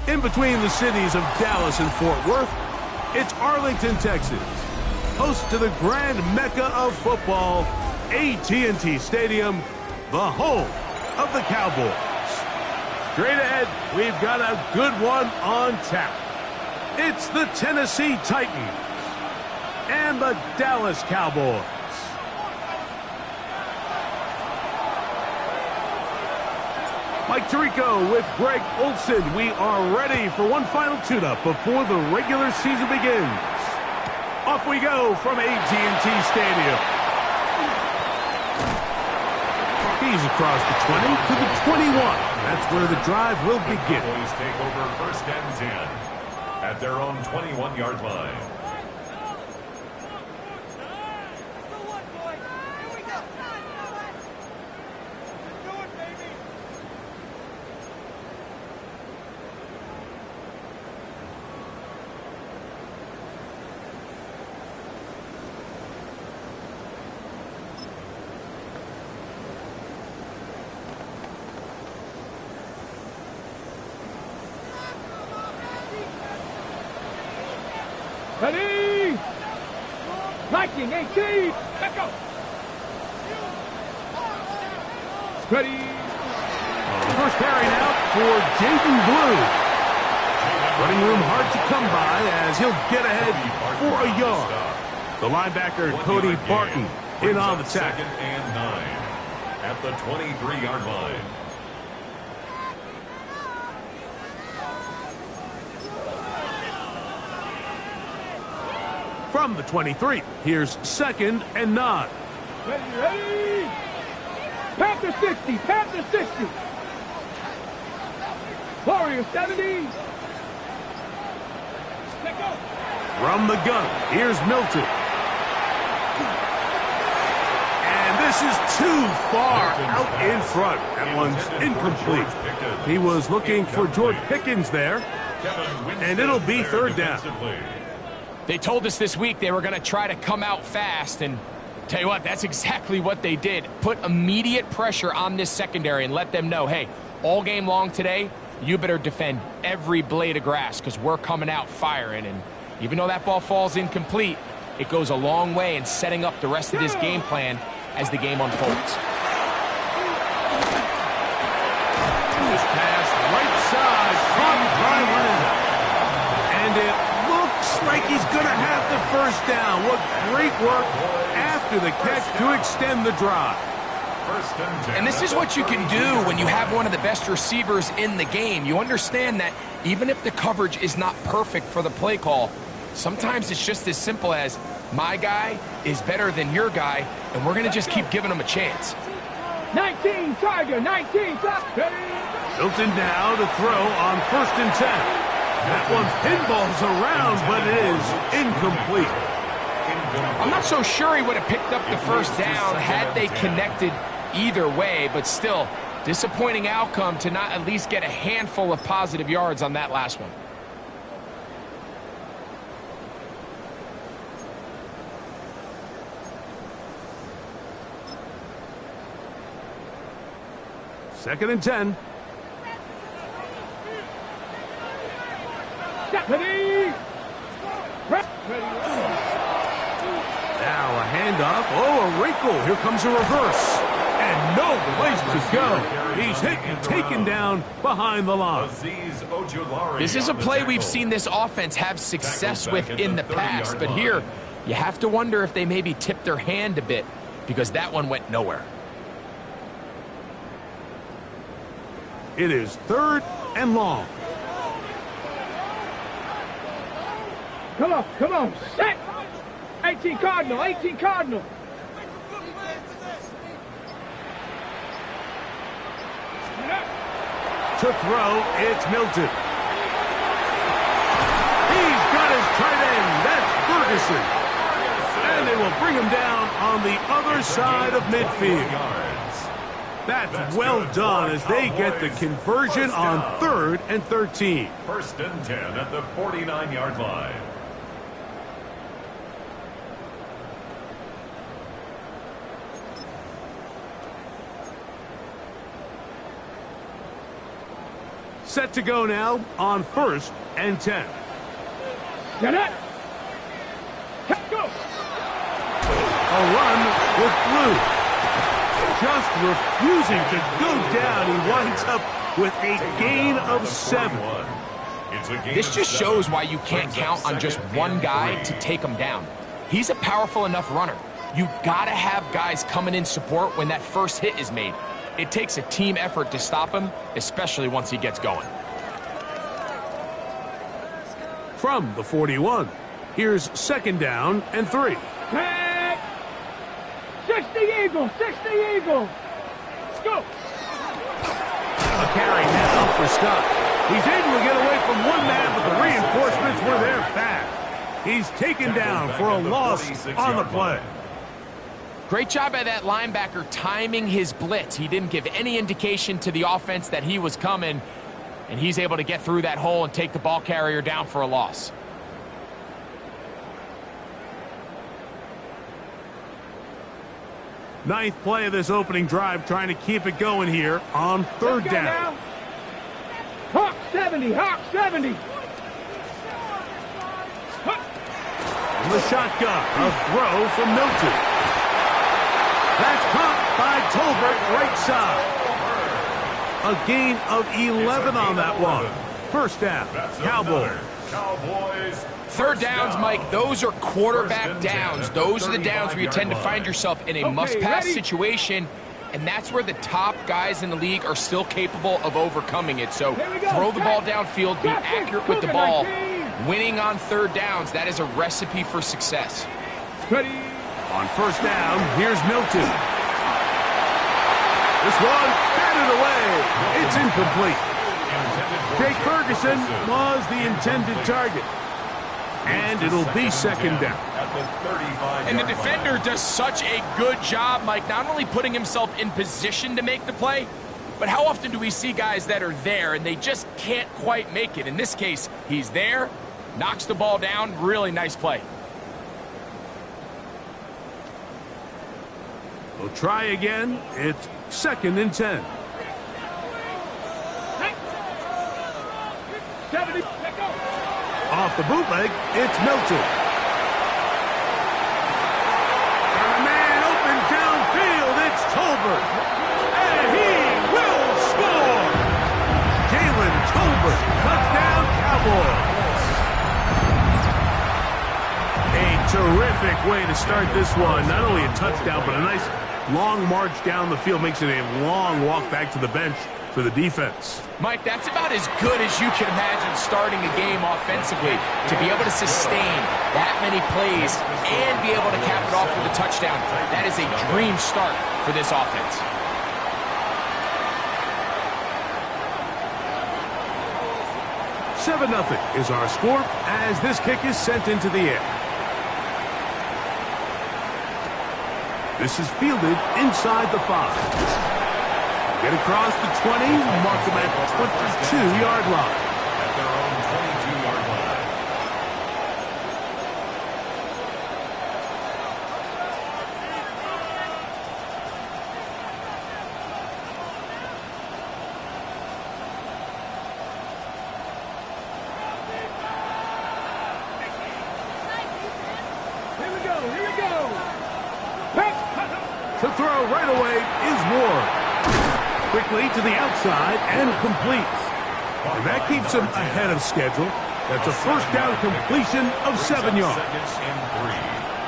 In between the cities of Dallas and Fort Worth, it's Arlington, Texas, host to the grand mecca of football, AT&T Stadium, the home of the Cowboys. Straight ahead, we've got a good one on tap. It's the Tennessee Titans and the Dallas Cowboys. Mike Tirico with Greg Olson. We are ready for one final tune-up before the regular season begins. Off we go from AT&T Stadium. He's across the 20 to the 21. That's where the drive will begin. The Cowboys take over first and 10 at their own 21-yard line. Ready! Liking 18! Let's go! Ready! The first carry now for Jaden Blue. Running room hard to come by as he'll get ahead for a yard. The linebacker, Cody Barton, in on the tackle. 2nd and 9 at the 23-yard line. From the 23, here's 2nd and 9. Ready! Panther 60! Panther 60! Warrior 70! Let go! From the gun, here's Milton. And this is too far out in front. That one's incomplete. He was looking for George Pickens there, and it'll be 3rd down. They told us this week they were going to try to come out fast, and tell you what, that's exactly what they did. Put immediate pressure on this secondary and let them know, hey, all game long today, you better defend every blade of grass because we're coming out firing. And even though that ball falls incomplete, it goes a long way in setting up the rest of this game plan as the game unfolds. This pass right side, caught by Leonard. And it looks like he's going to have the first down. What great work after the catch to extend the drive. And this is what you can do when you have one of the best receivers in the game. You understand that even if the coverage is not perfect for the play call, sometimes it's just as simple as my guy is better than your guy, and we're going to just keep giving him a chance. 19 Tiger, 19 Tiger. Milton now to throw on 1st and 10. That one pinballs around, but it is incomplete. I'm not so sure he would have picked up the first down had they connected either way, but still, disappointing outcome to not at least get a handful of positive yards on that last one. Second and 10. Ready! Oh, a wrinkle. Here comes a reverse. And no place to go. He's hit and taken down behind the line. This is a play we've seen this offense have success with in the past, but here you have to wonder if they maybe tipped their hand a bit because that one went nowhere. It is 3rd and long. Come on, set! 18 Cardinal, 18 Cardinal. To throw, it's Milton. He's got his tight end. That's Ferguson. And they will bring him down on the other side of midfield. That's well done as they get the conversion on 3rd and 13. 1st and 10 at the 49-yard line. Set to go now on 1st and 10. Get it! Go! A run with Blue. Just refusing to go down. He winds up with a gain of 7. This just shows why you can't count on just one guy to take him down. He's a powerful enough runner. You gotta have guys coming in support when that first hit is made. It takes a team effort to stop him, especially once he gets going. From the 41, here's 2nd down and 3. Back! 60 Eagle, 60 Eagle. Let's go. A carry now for Scott. He's able to get away from one man, but the reinforcements were there fast. He's taken down for a loss on the play. Great job by that linebacker timing his blitz. He didn't give any indication to the offense that he was coming, and he's able to get through that hole and take the ball carrier down for a loss. Ninth play of this opening drive, trying to keep it going here on 3rd down. Now. Hawk 70, Hawk 70. And the shotgun, a throw from Milton. That's caught by Tolbert, right side. A gain of 11 on that one. 1st down, Cowboys. 3rd downs, Mike, those are quarterback downs. Those are the downs where you tend to find yourself in a must-pass situation, and that's where the top guys in the league are still capable of overcoming it. So throw the ball downfield, be accurate with the ball. Winning on 3rd downs, that is a recipe for success. Ready. On 1st down, here's Milton. This one batted away. It's incomplete. Jake Ferguson was the intended target. And it'll be 2nd down. And the defender does such a good job, Mike, not only putting himself in position to make the play, but how often do we see guys that are there and they just can't quite make it? In this case, he's there, knocks the ball down, really nice play. We'll try again. It's 2nd and 10. 70, let go. Off the bootleg, it's Milton. And a man open downfield, it's Tolbert. And he will score! Jalen Tolbert, touchdown Cowboys. A terrific way to start this one. Not only a touchdown, but a nice long march down the field. Makes it a long walk back to the bench for the defense. Mike, that's about as good as you can imagine starting a game offensively. To be able to sustain that many plays and be able to cap it off with a touchdown, that is a dream start for this offense. $7-0 is our score as this kick is sent into the air. This is fielded inside the 5. Get across the 20, mark them at the 22-yard line. At their own 22-yard line. Here we go, here we go. away is Ward. Quickly to the outside and completes. And that keeps him ahead of schedule. That's a first down completion of 7 yards.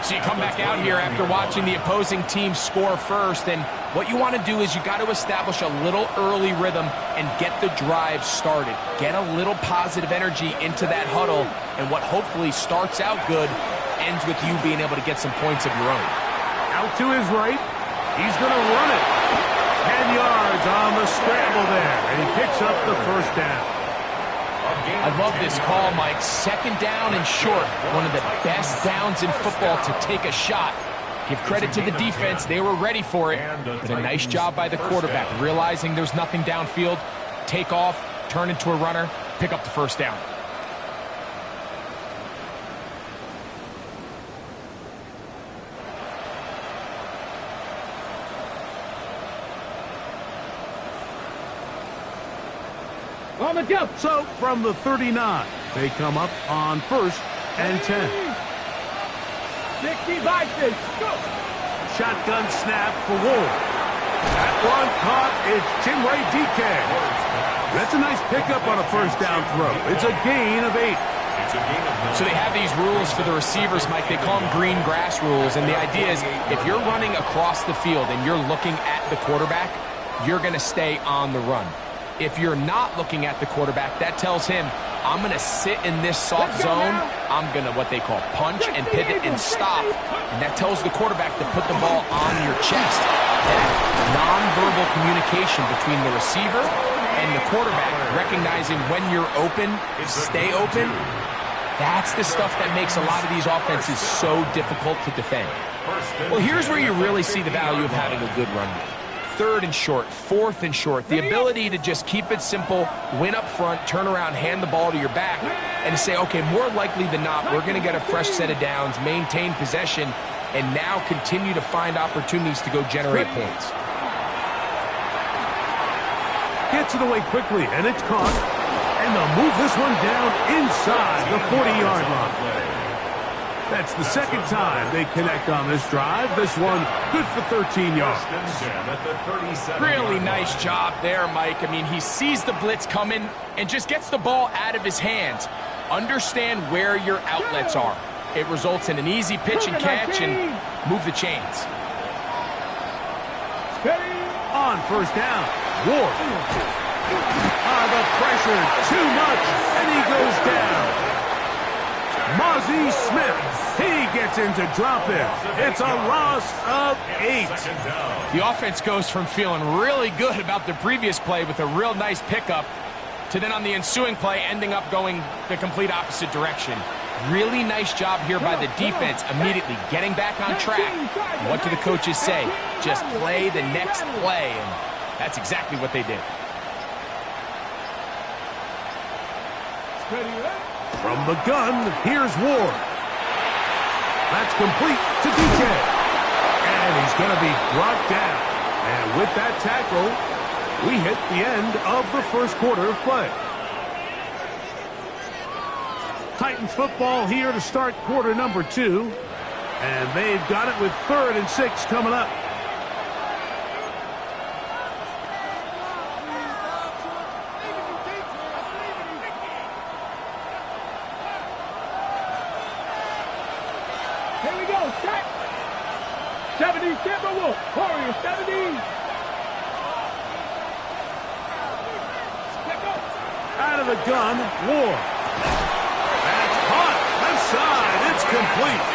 So you come back out here after watching the opposing team score first, and what you want to do is you got to establish a little early rhythm and get the drive started. Get a little positive energy into that huddle, and what hopefully starts out good ends with you being able to get some points of your own. Out to his right. He's going to run it. 10 yards on the scramble there, and he picks up the first down. I love this call, Mike. Second down and short. One of the best downs in football to take a shot. Give credit to the defense. They were ready for it. But a nice job by the quarterback. Realizing there's nothing downfield. Take off, turn into a runner, pick up the first down. On the jump. So from the 39, they come up on 1st and 10. 65, go. Shotgun snap for Ward. That one caught. It's Chinwe DK. That's a nice pickup on a first down throw. It's a gain of 8. So they have these rules for the receivers, Mike. They call them green grass rules. And the idea is if you're running across the field and you're looking at the quarterback, you're going to stay on the run. If you're not looking at the quarterback, that tells him, I'm going to sit in this soft zone. I'm going to what they call punch and pivot and stop. And that tells the quarterback to put the ball on your chest. That nonverbal communication between the receiver and the quarterback, recognizing when you're open, stay open, that's the stuff that makes a lot of these offenses so difficult to defend. Well, here's where you really see the value of having a good run game. 3rd and short, 4th and short, the ability to just keep it simple, win up front, turn around, hand the ball to your back, and say, okay, more likely than not, we're going to get a fresh set of downs, maintain possession, and now continue to find opportunities to go generate points. Gets it away quickly, and it's caught. And they'll move this one down inside the 40-yard line. That's the second time they connect on this drive. This one good for 13 yards. Really nice job there, Mike. I mean, he sees the blitz coming and just gets the ball out of his hands. Understand where your outlets are. It results in an easy pitch and catch and move the chains. On first down, Ward. The pressure, too much, and he goes down. Mozzie Smith. He gets into drop it. It's a loss of 8. The offense goes from feeling really good about the previous play with a real nice pickup to then on the ensuing play ending up going the complete opposite direction. Really nice job here by the defense immediately getting back on track. What do the coaches say? Just play the next play, and that's exactly what they did. From the gun, here's Ward. That's complete to DK. And he's going to be brought down. And with that tackle, we hit the end of the first quarter of play. Titans football here to start quarter number 2. And they've got it with 3rd and 6 coming up. Here we go, set. 70, Timberwolf, Warriors, 70. Out of the gun, Ward. That's caught. Left side. It's complete.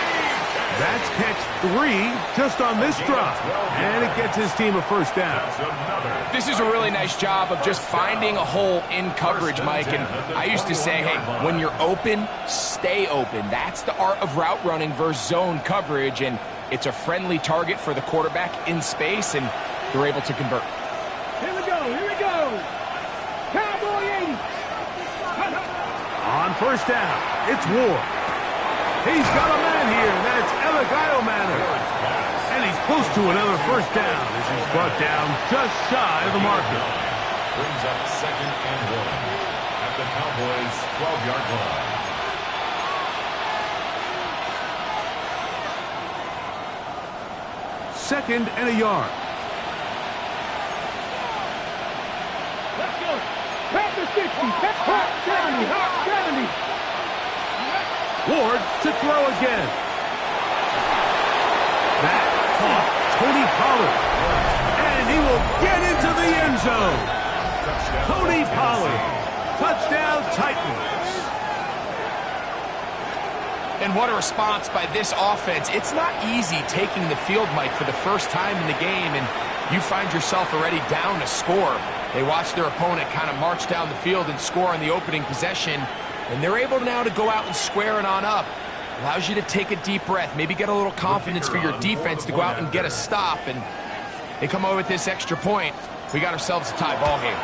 That's catch 3 just on this drive. And it gets his team a first down. This is a really nice job of just finding a hole in coverage, Mike. And I used to say, hey, when you're open, stay open. That's the art of route running versus zone coverage. And it's a friendly target for the quarterback in space, and they're able to convert. Here we go, here we go. Cowboy 80. On first down, it's Ward. He's got a man here. That's Eligio. And he's close to another first down as he's brought down just shy of the marker. Brings up 2nd and 1 at the Cowboys' 12-yard line. Second and a yard. Past the 60. Hot 70. Hot 70. Ward to throw again. That caught Tony Pollard. And he will get into the end zone. Tony Pollard. Touchdown Titans. And what a response by this offense. It's not easy taking the field, Mike, for the first time in the game, and you find yourself already down to score. They watch their opponent kind of march down the field and score on the opening possession, and they're able now to go out and square it on up. Allows you to take a deep breath, maybe get a little confidence for your defense to go out and get a stop, and they come over with this extra point. We got ourselves a tie ball game.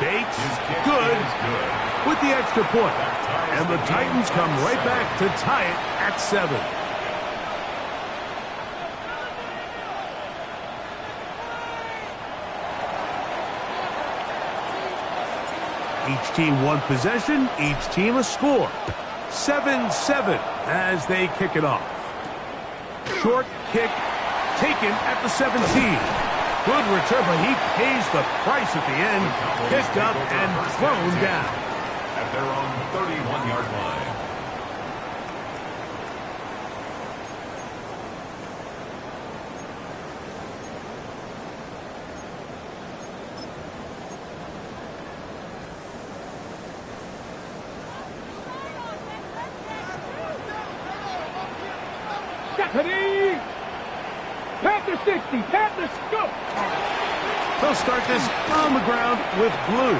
Bates, good, with the extra point. And the Titans come right back to tie it at 7. Each team one possession, each team a score. 7-7 as they kick it off. Short kick taken at the 17. Good return, but he pays the price at the end. Picked up and thrown down. At their own 31-yard line. Stephanie! Past the 60. Past the scope. They'll start this on the ground with blue.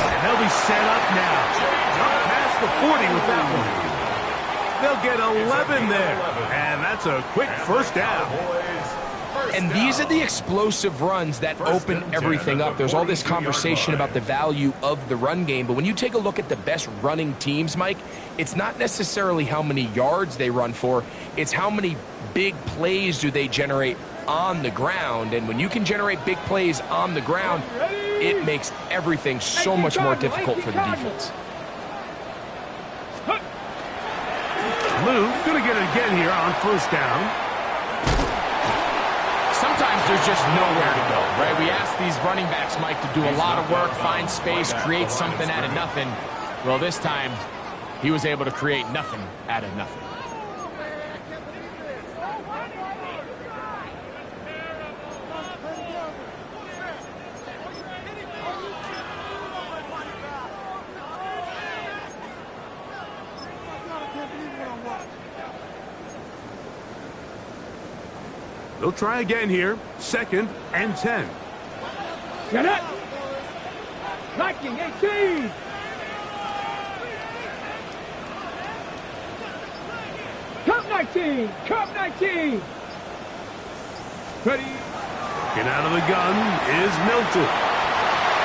And they'll be set up now. Up past the 40 with that one. They'll get 11 there. And that's a quick first down. And these are the explosive runs that open everything up. There's all this conversation about the value of the run game, but when you take a look at the best running teams, Mike, it's not necessarily how many yards they run for, it's how many big plays do they generate on the ground. And when you can generate big plays on the ground, it makes everything so much more difficult for the defense. Blue going to get it again here on first down. Sometimes there's just nowhere to go, right? We ask these running backs, Mike, to do a lot of work, find space, create something out of nothing. Well, this time, he was able to create nothing out of nothing. They'll try again here. 2nd and 10. Get it! Liking 18! Cup 19! Cup 19! Ready? Looking out of the gun is Milton.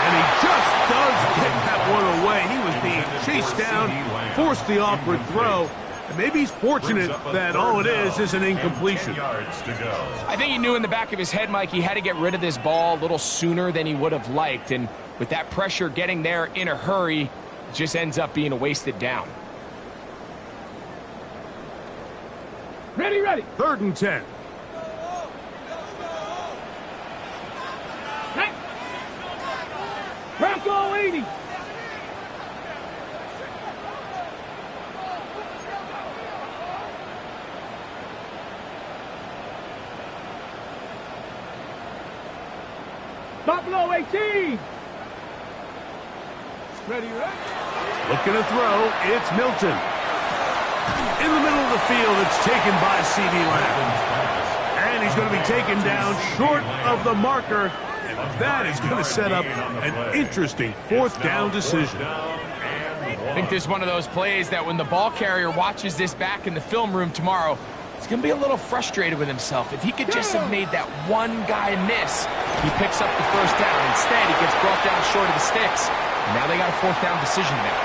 And he just does get that one away. He was being chased down, forced the awkward throw. And maybe he's fortunate that all it is an incompletion. I think he knew in the back of his head, Mike, he had to get rid of this ball a little sooner than he would have liked. And with that pressure getting there in a hurry, it just ends up being a wasted down. Ready, ready. 3rd and 10. Hey. Bronco 80. Buffalo 18. Ready, ready. Looking to throw, it's Milton. In the middle of the field, it's taken by C.D. Lamb. And he's going to be taken down short of the marker. And that is going to set up an interesting 4th down decision. I think this is one of those plays that when the ball carrier watches this back in the film room tomorrow, he's going to be a little frustrated with himself. If he could just have made that one guy miss, he picks up the first down. Instead, he gets brought down short of the sticks. And now they got a 4th down decision to make.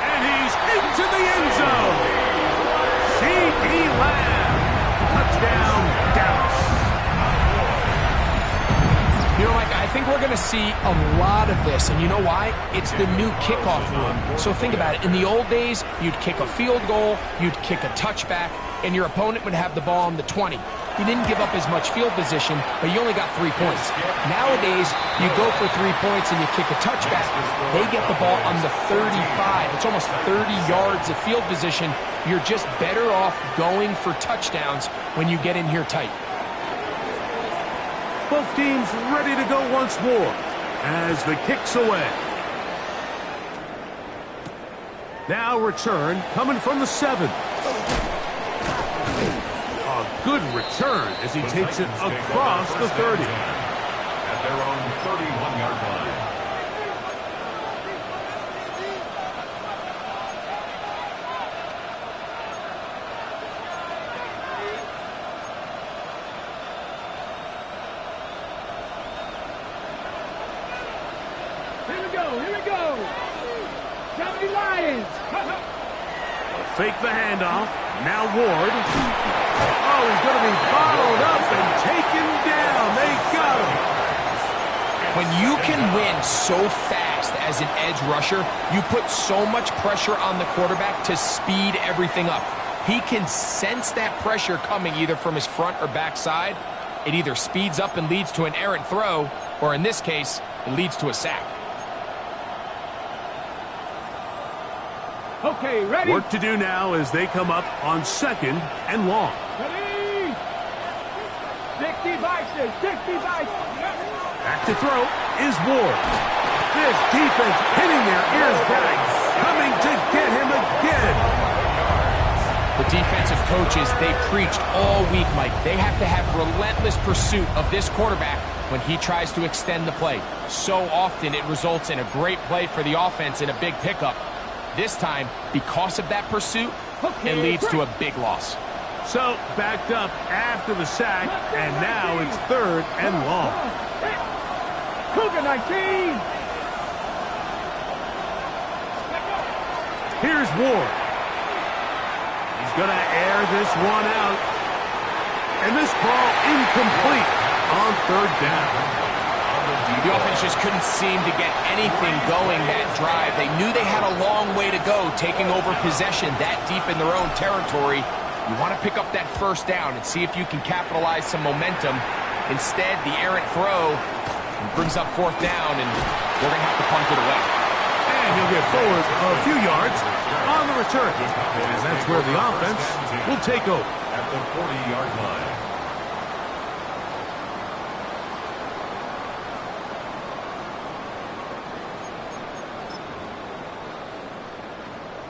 And he's into the end zone. C.D. Lamb. Touchdown, Dallas. You know, Mike, I think we're going to see a lot of this. And you know why? It's the new kickoff rule. So think about it. In the old days, you'd kick a field goal, you'd kick a touchback. and your opponent would have the ball on the 20. You didn't give up as much field position, but you only got 3 points. Nowadays, you go for 3 points and you kick a touchback. They get the ball on the 35. It's almost 30 yards of field position. You're just better off going for touchdowns when you get in here tight. Both teams ready to go once more as the kick's away. Now return coming from the 7. A good return as he takes it across the 30. At their own 31-yard line. Here we go. 70 Lions. Fake the handoff. Now Ward. Oh, he's going to be bottled up and taken down. They got him. When you can win so fast as an edge rusher, you put so much pressure on the quarterback to speed everything up. He can sense that pressure coming either from his front or back side. It either speeds up and leads to an errant throw, or in this case, it leads to a sack. Okay, ready? Work to do now as they come up on 2nd and long. Ready? 60 bikes, 60 bikes. Back to throw is Ward. This defense hitting their ears back, coming to get him again. The defensive coaches, they preached all week, Mike. They have to have relentless pursuit of this quarterback when he tries to extend the play. So often it results in a great play for the offense and a big pickup. This time, because of that pursuit, it leads to a big loss. So, backed up after the sack, and now it's 3rd and long. Cougar 19. Here's Ward. He's going to air this one out. And this ball incomplete on 3rd down. The offense just couldn't seem to get anything going that drive. They knew they had a long way to go taking over possession that deep in their own territory. You want to pick up that 1st down and see if you can capitalize some momentum. Instead, the errant throw brings up 4th down, and they're going to have to punt it away. And he'll get forward a few yards on the return. And that's where the offense will take over. At the 40-yard line.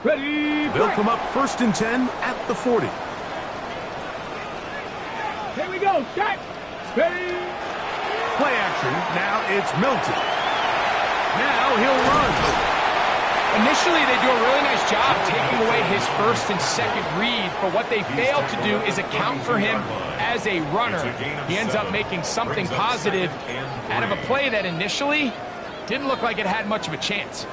Ready? They'll come up 1st and 10 at the 40. Here we go. Set. Ready? Play action. Now it's Milton. Now he'll run. Initially, they do a really nice job taking away his 1st and 2nd read, but what they fail to do is account for him as a runner. He ends up making something positive out of a play that initially didn't look like it had much of a chance.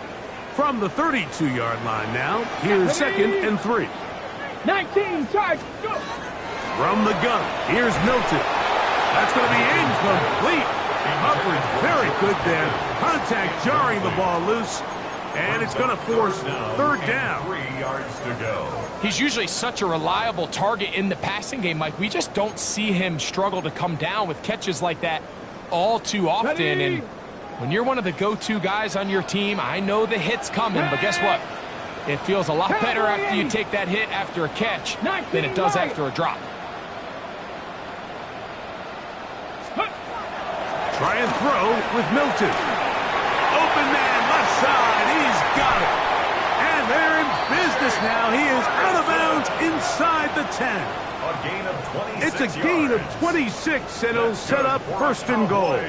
From the 32-yard line now, here's 2nd and 3. 19, charge, go! From the gun, here's Milton. That's going to be incomplete. Coverage very good there. Contact jarring the ball loose, and it's going to force 3rd down. 3 yards to go. He's usually such a reliable target in the passing game, Mike. We just don't see him struggle to come down with catches like that all too often. And when you're one of the go-to guys on your team, I know the hit's coming, but guess what? It feels a lot better after you take that hit after a catch than it does after a drop. Try and throw with Milton. Open man, left side. He's got it. And they're in business now. He is out of bounds inside the 10. A gain of 26 It's a gain of 26, and it'll set up 1st and goal.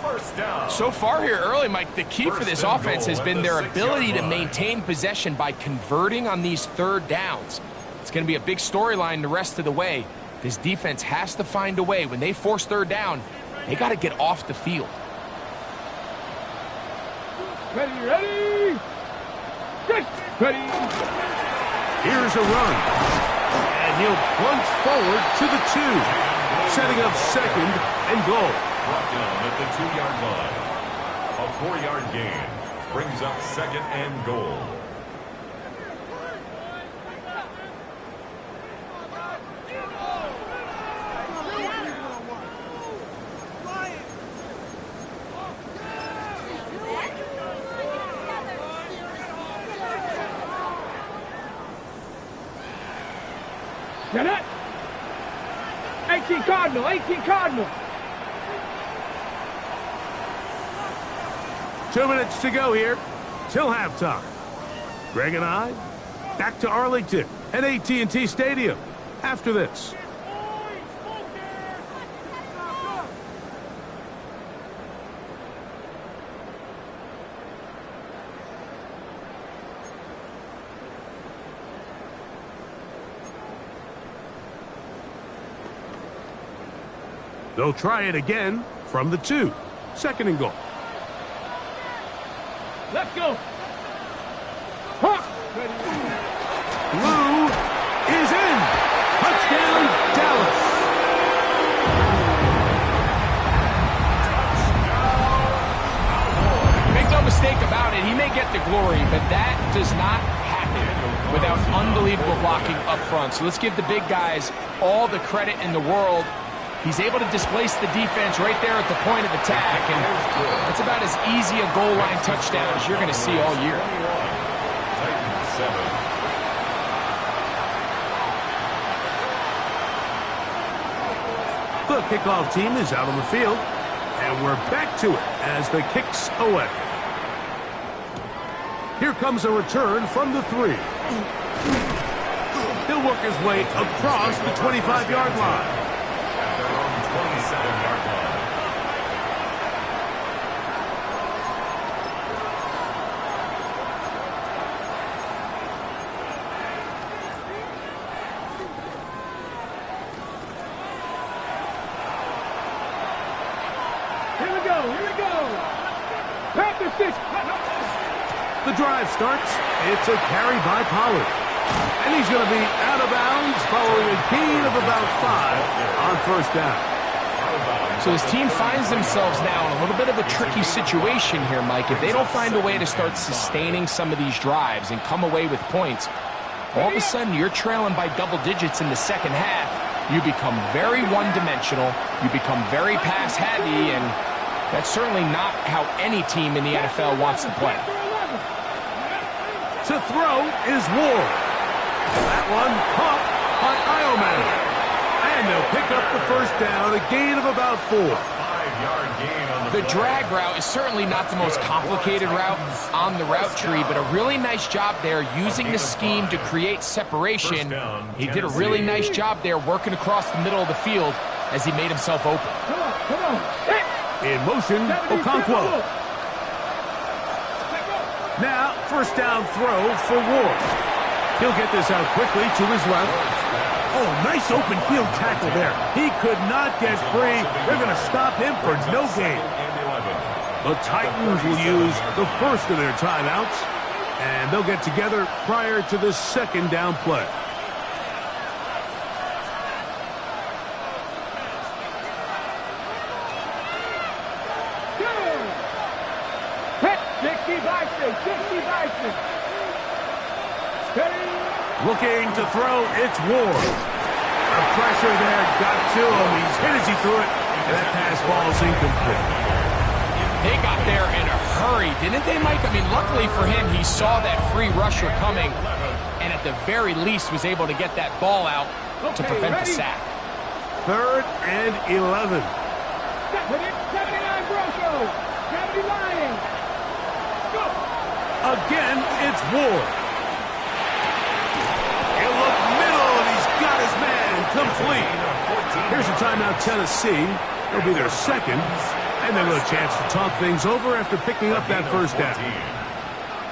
First down. So far here early, Mike, the key for this offense has been their ability to maintain possession by converting on these 3rd downs. It's going to be a big storyline the rest of the way. This defense has to find a way. When they force 3rd down, they got to get off the field. Ready, ready! Ready! Here's a run. And he'll plunge forward to the 2. Setting up 2nd and goal. Brought down at the 2-yard line. A 4-yard gain brings up 2nd and goal. Get it? 18 Cardinal, 18 Cardinal. 2 minutes to go here till halftime. Greg and I back to Arlington at AT&T Stadium after this. They'll try it again from the 2. 2nd and goal. Let's go. Huh. Lou is in. Touchdown, Dallas. Make no mistake about it, he may get the glory, but that does not happen without unbelievable blocking up front. So let's give the big guys all the credit in the world. He's able to displace the defense right there at the point of attack, and that's about as easy a goal line touchdown as you're going to see all year. The kickoff team is out on the field, and we're back to it as the kick's away. Here comes a return from the 3. He'll work his way across the 25-yard line. 27-yard line. Here we go, here we go. Panther 6. The drive starts. It's a carry by Pollard. And he's going to be out of bounds following a gain of about 5 on first down. So his team finds themselves now in a little bit of a tricky situation here, Mike. If they don't find a way to start sustaining some of these drives and come away with points, all of a sudden you're trailing by double digits in the second half. You become very one-dimensional. You become very pass-heavy, and that's certainly not how any team in the NFL wants to play. To throw is Ward. That one caught by Ioman. And they'll pick up the first down, a gain of about 4. 5-yard gain on The drag route is certainly not the most complicated route on the route tree, but a really nice job there using the scheme to create separation. He did a really nice job there working across the middle of the field as he made himself open. Come on. In motion, Okonkwo. Now, first down throw for Ward. He'll get this out quickly to his left. Oh, nice open field tackle there. He could not get free. They're going to stop him for no gain. The Titans will use the first of their timeouts, and they'll get together prior to the second down play. Looking to throw, it's Ward. The pressure there got to him. He's hit as he threw it, and that pass ball's incomplete. They got there in a hurry, didn't they, Mike? I mean, luckily for him, he saw that free rusher coming, and at the very least was able to get that ball out to prevent the sack. 3rd and 11. 79 Broncos. 70 Lions. Go. Again, it's Ward. He'll look middle, and he's got his man complete. Here's a timeout, Tennessee. It'll be their second, and they'll have a chance to talk things over after picking up that first down.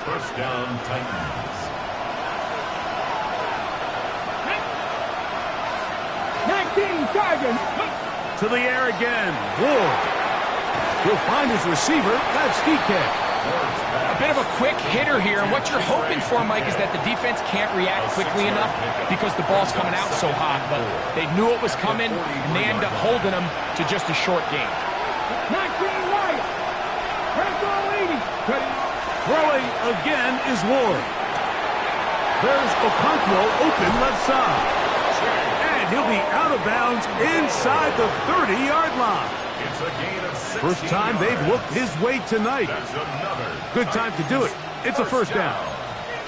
First down, Titans. 19 Tigers. To the air again, Ward. He'll find his receiver. That's DK. A bit of a quick hitter here, and what you're hoping for, Mike, is that the defense can't react quickly enough because the ball's coming out so hot. But they knew it was coming, and they end up holding them to just a short gain. 19 Lions. Throwing again is Ward. There's Okonkwo open left side. And he'll be out of bounds inside the 30-yard line. It's a gain of 16 First time they've looked his way tonight. That's another Good time to do it. It's a first down.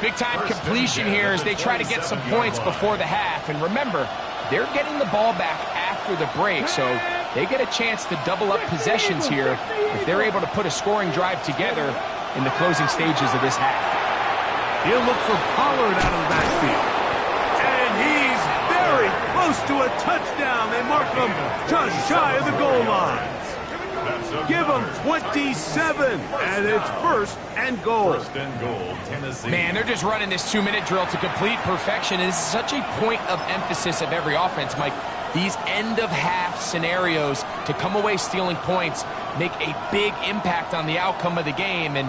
Big-time completion here as they try to get some points before the half. And remember, they're getting the ball back after the break, so they get a chance to double up possessions here if they're able to put a scoring drive together in the closing stages of this half. He'll look for Pollard out of the backfield. And he's very close to a touchdown. They mark him just shy of the goal line. Give him 27, and it's first and goal. First and goal, Tennessee. Man, they're just running this 2-minute drill to complete perfection. And it's such a point of emphasis of every offense, Mike. These end-of-half scenarios to come away stealing points make a big impact on the outcome of the game. And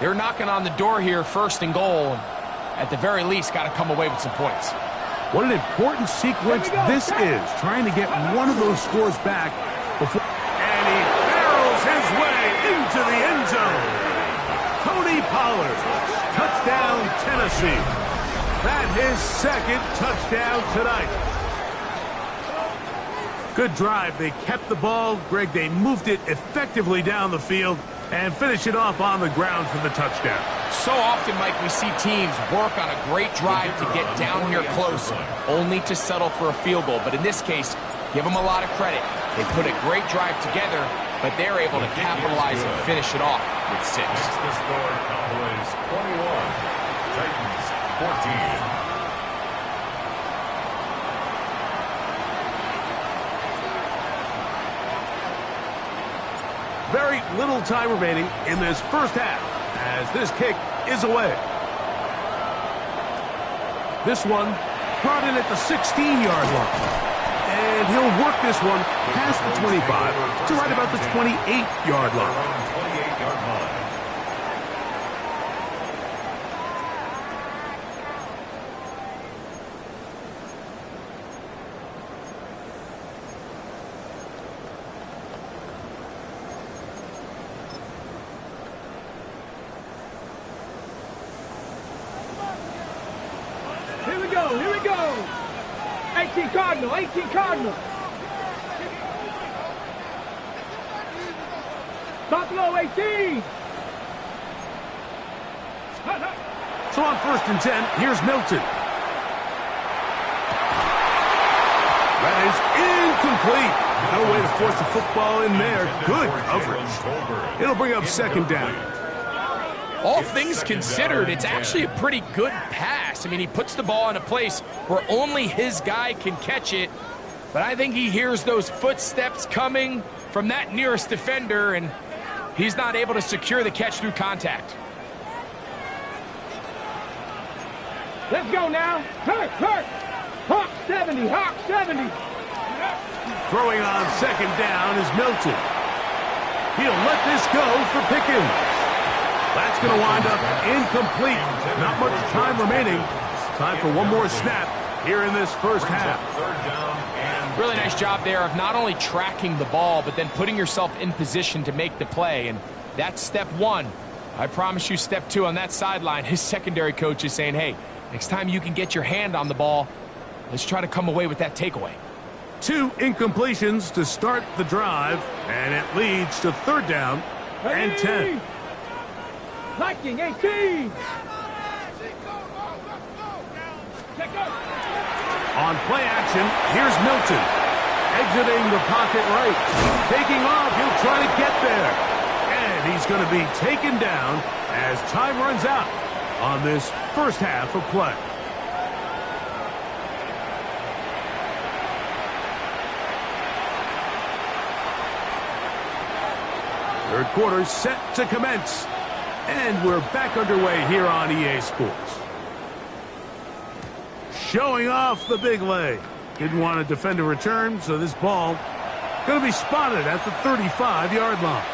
they're knocking on the door here, first and goal. At the very least, got to come away with some points. What an important sequence this is, trying to get one of those scores back before. And he barrels his way into the end zone. Tony Pollard, touchdown Tennessee. That's his second touchdown tonight. Good drive. They kept the ball. Greg, they moved it effectively down the field and finish it off on the ground for the touchdown. So often, Mike, we see teams work on a great drive to get down here close, only to settle for a field goal. But in this case, give them a lot of credit. They put a great drive together, but they're able to capitalize and finish it off with 6. That's the score, Cowboys 21, Titans 14. Very little time remaining in this first half as this kick is away. This one brought in at the 16-yard line. And he'll work this one past the 25 to right about the 28-yard line. 28-yard line. Here we go. 18 Cardinal, 18 Cardinal. Top low, 18. So on first and 10, here's Milton. That is incomplete. No way to force the football in there. Good coverage. It'll bring up second down. All things considered, it's actually a pretty good pass. I mean, he puts the ball in a place where only his guy can catch it. But I think he hears those footsteps coming from that nearest defender, and he's not able to secure the catch through contact. Let's go now. Hurt. Hawk 70, Hawk 70. Throwing on second down is Milton. He'll let this go for Pickens. That's going to wind up incomplete. Not much time remaining. Time for one more snap here in this first half. Third down and Really nice job there of not only tracking the ball, but then putting yourself in position to make the play. And that's step one. I promise you step two on that sideline. His secondary coach is saying, hey, next time you can get your hand on the ball, let's try to come away with that takeaway. 2 incompletions to start the drive, and it leads to third down and 10. Viking 18. On play action, here's Milton. Exiting the pocket right. Taking off, he'll try to get there. And he's going to be taken down as time runs out on this first half of play. Third quarter set to commence. And we're back underway here on EA Sports. Showing off the big leg. Didn't want to defend a return, so this ball going to be spotted at the 35-yard line.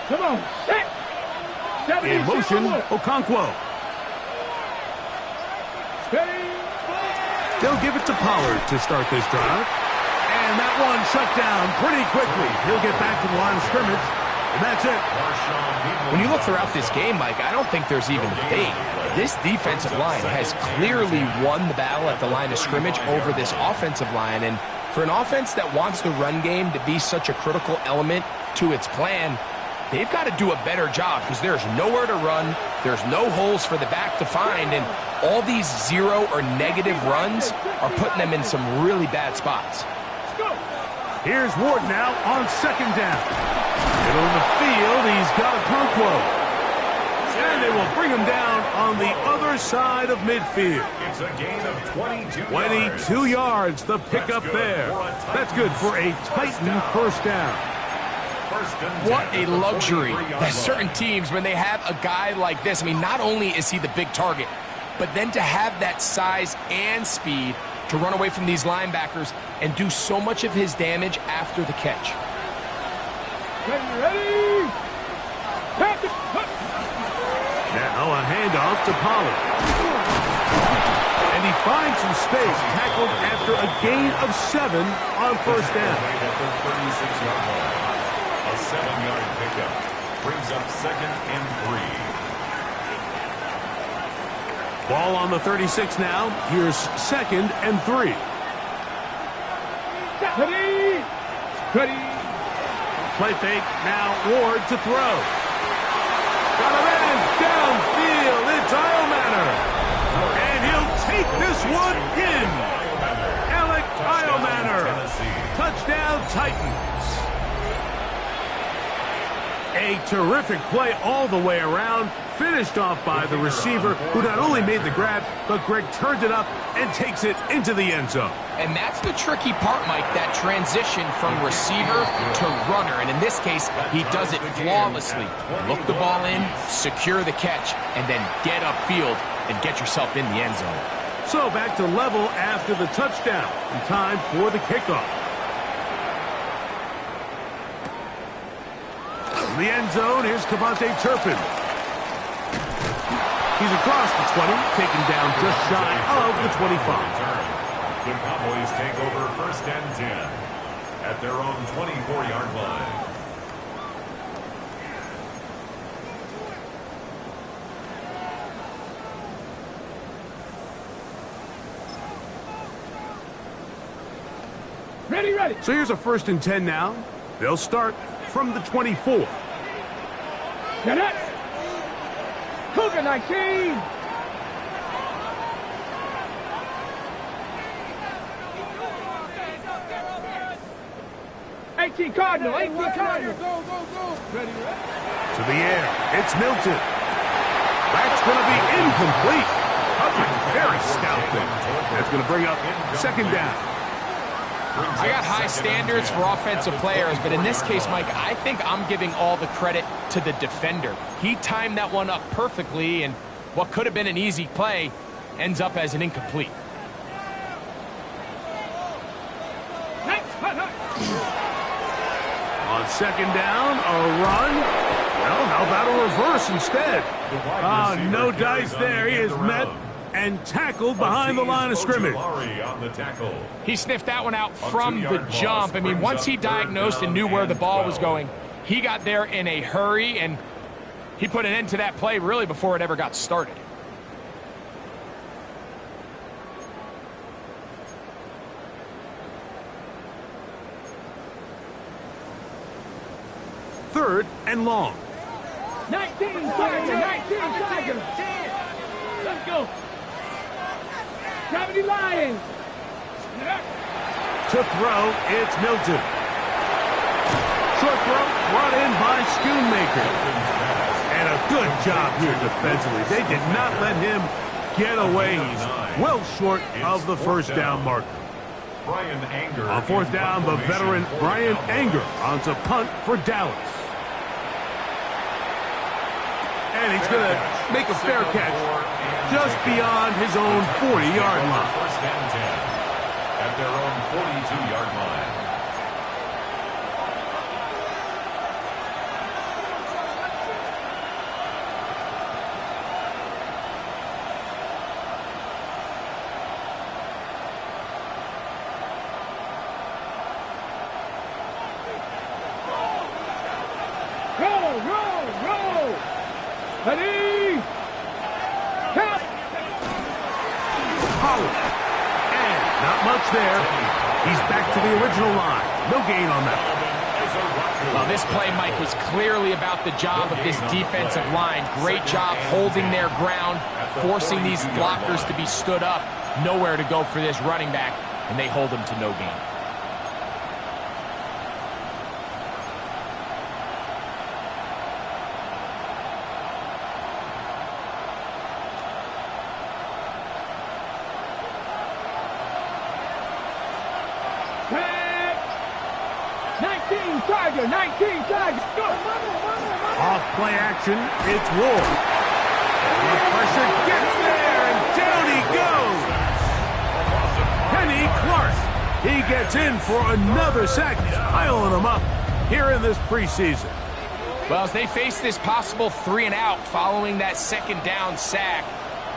Come on. Set. In motion, Okonkwo. They'll give it to Pollard to start this drive. And And that one shut down pretty quickly. He'll get back to the line of scrimmage, and that's it. When you look throughout this game, Mike, I don't think there's even a debate. This defensive line has clearly won the battle at the line of scrimmage over this offensive line. And for an offense that wants the run game to be such a critical element to its plan, they've got to do a better job because there's nowhere to run, there's no holes for the back to find, and all these zero or negative runs are putting them in some really bad spots. Here's Ward now on second down. Middle of the field, he's got a conquo. And they will bring him down on the other side of midfield. It's a gain of 22 22 yards, the pickup there. That's good for a Titan first down. What a luxury that certain teams, when they have a guy like this, I mean, not only is he the big target, but then to have that size and speed to run away from these linebackers and do so much of his damage after the catch. Ready? Now a handoff to Pollard. And he finds some space, tackled after a gain of 7 on first down. A 7-yard pickup brings up 2nd and 3. Ball on the 36 now. Here's 2nd and 3. Ready? Play fake, now Ward to throw. Got him in, downfield, it's Iomanner. And he'll take this one in. Alec Iomanner. Touchdown Titans. A terrific play all the way around, finished off by the receiver, who not only made the grab, but Greg turned it up and takes it into the end zone. And that's the tricky part, Mike, that transition from receiver to runner. And in this case, he does it flawlessly. Look the ball in, secure the catch, and then get upfield and get yourself in the end zone. So back to level after the touchdown. And time for the kickoff. In the end zone, here's Cavante Turpin. He's across the 20, taken down just shy of the 25. The Cowboys take over 1st and 10 at their own 24-yard line. Ready. So here's a 1st and 10 now. They'll start from the 24. Cadets. Cougar 19. Cardinal. Ready. To the air. It's Milton. That's going to be incomplete. Coverage very stout there. That's going to bring up 2nd down. I got high standards for offensive players, but in this case, Mike, I think I'm giving all the credit to the defender. He timed that one up perfectly, and what could have been an easy play ends up as an incomplete. On 2nd down, a run. Well, how about a reverse instead? No dice there. He is met and tackled behind the line of scrimmage. He sniffed that one out from the jump. I mean, once he diagnosed and knew where the ball was going, he got there in a hurry, and he put an end to that play really before it ever got started. Third and long. 19 seconds. Let's go. Gravity Lions. To throw, it's Milton. Short throw, brought in by Schoonmaker. And a good job here defensively. They did not let him get away. He's well short of the 1st down marker. On 4th down, the veteran Brian Anger on to punt for Dallas. And he's going to make a fair catch just beyond his own 40-yard line. 1st and 10 at their own 42-yard line. Ready? Count. Pollard. And not much there. He's back to the original line. No gain on that. Well, this play, Mike, was clearly about the job of this defensive line. Great job holding their ground, forcing these blockers to be stood up. Nowhere to go for this running back, and they hold him to no gain. Tiger, 19 Tiger. Go. Off play action, it's Ward. The pressure gets there, and down he goes. Kenny Clark. He gets in for another sack. He's piling them up here in this preseason. Well, as they face this possible 3 and out following that second down sack,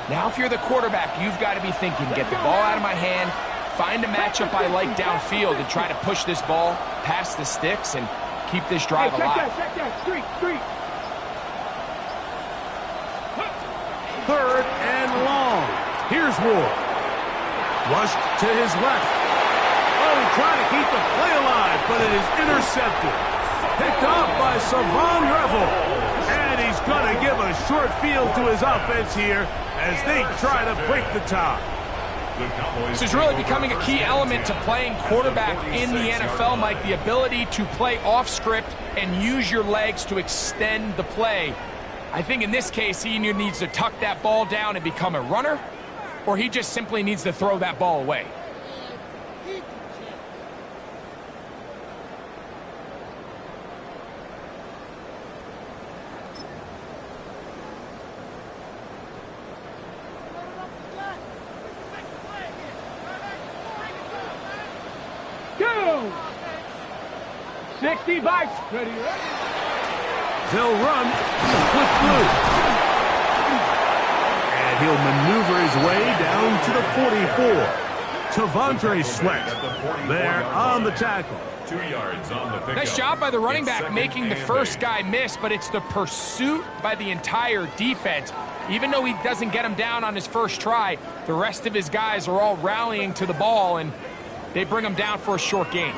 now if you're the quarterback, you've got to be thinking, get the ball out of my hand, find a matchup I like downfield and try to push this ball past the sticks and keep this drive alive. Check that. Street. Third and long. Here's Ward. Flushed to his left. Oh, trying to keep the play alive, but it is intercepted. Picked off by Savon Revel. And he's going to give a short field to his offense here as they try to break the tie. This is really becoming a key element to playing quarterback in the NFL, Mike, the ability to play off script and use your legs to extend the play. I think in this case, he either needs to tuck that ball down and become a runner, or he just simply needs to throw that ball away. Go! 60 bites. Ready. They'll run with Blue. And he'll maneuver his way down to the 44. Tavondre Sweat there on the tackle. 2 yards on the pickup. Nice job by the running back making the first guy miss, but it's the pursuit by the entire defense. Even though he doesn't get him down on his first try, the rest of his guys are all rallying to the ball, and they bring him down for a short gain.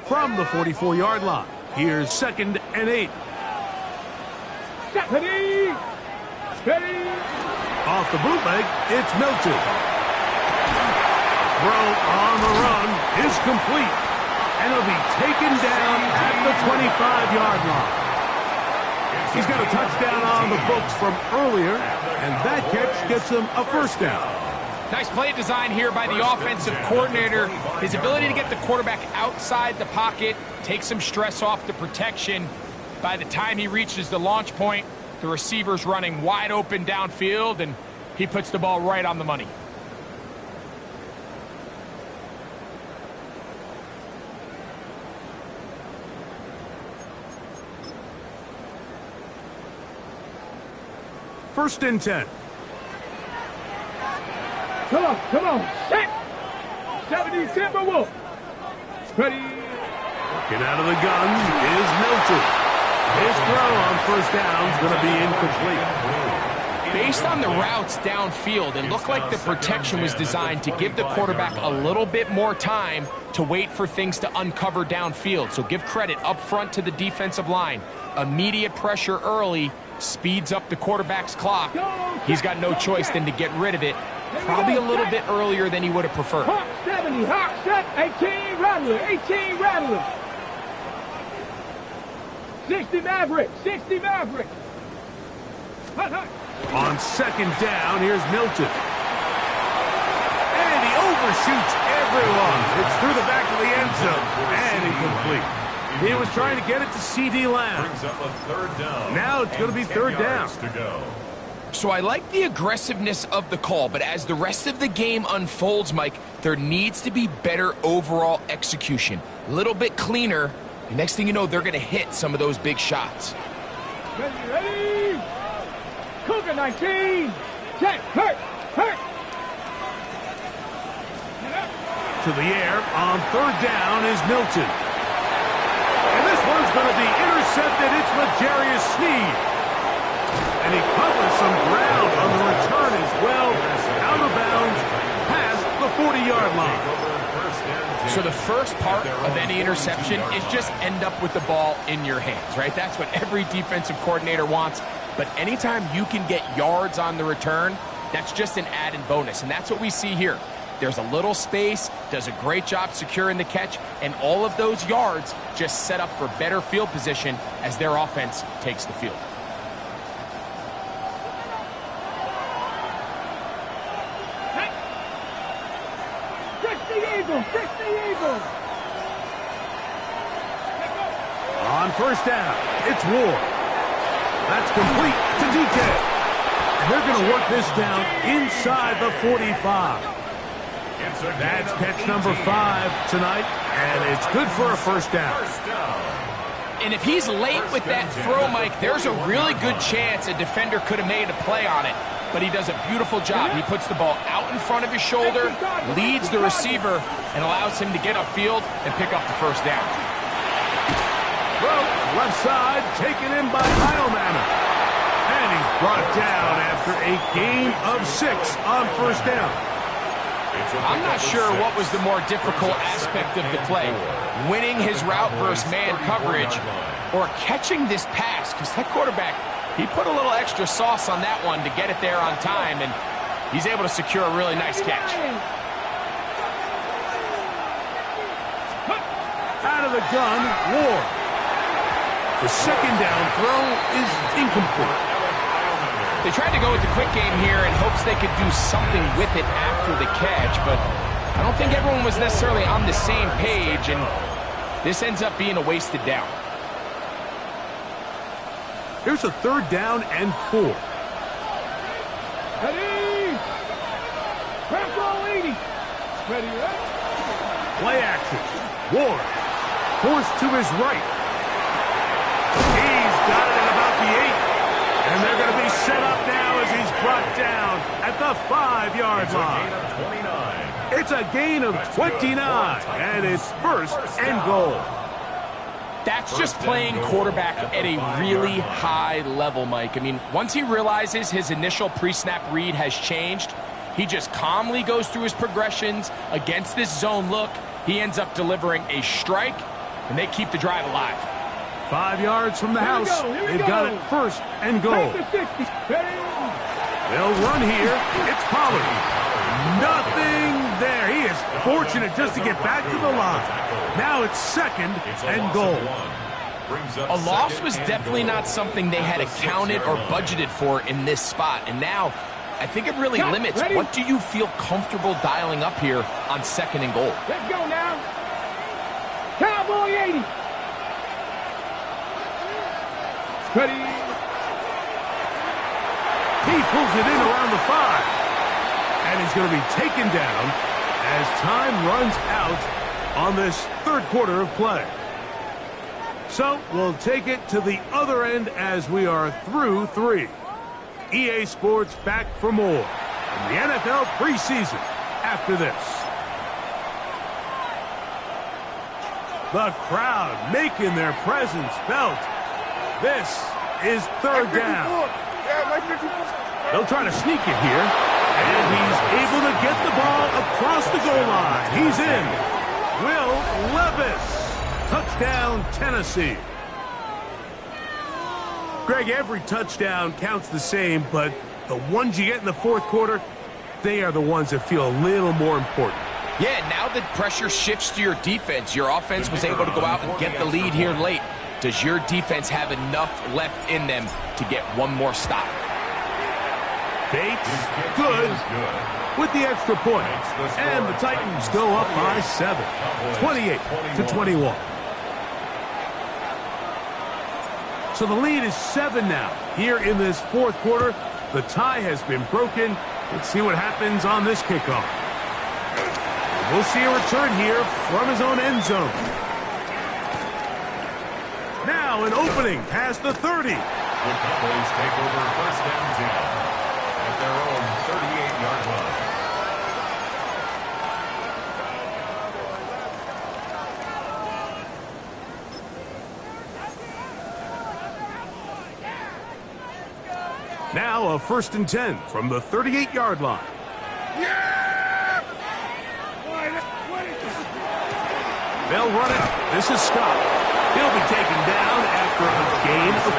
From the 44-yard line, here's 2nd and 8. Ready. Off the bootleg, it's Milton. Throw on the run is complete, and he'll be taken down at the 25-yard line. He's got a touchdown on the books from earlier, and that catch gets him a first down. Nice play design here by the offensive coordinator. His ability to get the quarterback outside the pocket, take some stress off the protection. By the time he reaches the launch point, the receiver's running wide open downfield, and he puts the ball right on the money. First and 10. Come on. Set. 70 Timberwolf. Ready. Working out of the gun is Milton. His throw on first down is going to be incomplete. Based on the routes downfield, it looked like the protection was designed to give the quarterback a little bit more time to wait for things to uncover downfield. So give credit up front to the defensive line. Immediate pressure early speeds up the quarterback's clock. He's got no choice than to get rid of it, probably a little bit earlier than he would have preferred. Hawk 70, Hawk set, 18 Rattler. 60 Maverick. Hut. On second down, here's Milton. And he overshoots everyone. It's through the back of the end zone and incomplete. He was trying to get it to C.D. Lamb. Brings up a third down. Now it's going to be third down. To go. So I like the aggressiveness of the call, but as the rest of the game unfolds, Mike, there needs to be better overall execution. A little bit cleaner. And next thing you know, they're going to hit some of those big shots. Ready. Cougar 19. Check. Hurt. to the air on third down is Milton. And this one's going to be intercepted. It's L'Jarius Sneed. And he covers some ground on the return as well. Out of bounds past the 40-yard line. So the first part of any interception is just end up with the ball in your hands, right? That's what every defensive coordinator wants. But anytime you can get yards on the return, that's just an added bonus. And that's what we see here. There's a little space, does a great job securing the catch, and all of those yards just set up for better field position as their offense takes the field. On first down, it's Ward. That's complete to DK. And they're going to work this down inside the 45. That's catch number 5 tonight, and it's good for a first down. And if he's late with that throw, Mike, there's a really good chance a defender could have made a play on it. But he does a beautiful job. He puts the ball out in front of his shoulder, leads the receiver, and allows him to get upfield and pick up the first down. Well, left side taken in by Kyle Manor. And he's brought down after a gain of 6 on first down. I'm not sure what was the more difficult aspect of the play, winning his route versus man coverage or catching this pass, because that quarterback, he put a little extra sauce on that one to get it there on time, and he's able to secure a really nice catch. Out of the gun, Ward. The second down throw is incomplete. They tried to go with the quick game here in hopes they could do something with it after the catch, but I don't think everyone was necessarily on the same page, and this ends up being a wasted down. Here's a third down and 4. Ready! Press all 80. Ready, right? Play action. Ward forced to his right. He's got it at about the 8. And they're going to be set up now as he's brought down at the 5-yard line. It's a gain of 29, and it's first and goal. That's just playing quarterback at a really high level, Mike. I mean, once he realizes his initial pre-snap read has changed, he just calmly goes through his progressions against this zone look. He ends up delivering a strike, and they keep the drive alive. 5 yards from the house. They've got it first and goal. They'll run here. It's Pollard. Nothing there. He is fortunate just to get back to the line. Now it's second and goal. A loss was definitely not something they had accounted or budgeted for in this spot. And now I think it really limits what do you feel comfortable dialing up here on second and goal. Let's go now. Cowboy 80. Ready. He pulls it in around the 5. And he's going to be taken down as time runs out on this third quarter of play. So we'll take it to the other end as we are through 3. EA Sports back for more in the NFL preseason after this. The crowd making their presence felt. This is third down. They'll try to sneak it here. And he's able to get the ball across the goal line. He's in. Will Levis. Touchdown, Tennessee. Greg, every touchdown counts the same, but the ones you get in the fourth quarter, they are the ones that feel a little more important. Yeah, now that pressure shifts to your defense, your offense was able to go out and get the lead here late. Does your defense have enough left in them to get one more stop? Bates, good, with the extra point. And the Titans go up by 7, 28-21. So the lead is 7 now. Here in this fourth quarter, the tie has been broken. Let's see what happens on this kickoff. We'll see a return here from his own end zone. Now an opening past the 30. The Cowboys take over first and 10 at their own 38-yard line. Now a 1st and 10 from the 38-yard line. They'll run it. This is Scott. He'll be taken down after a gain of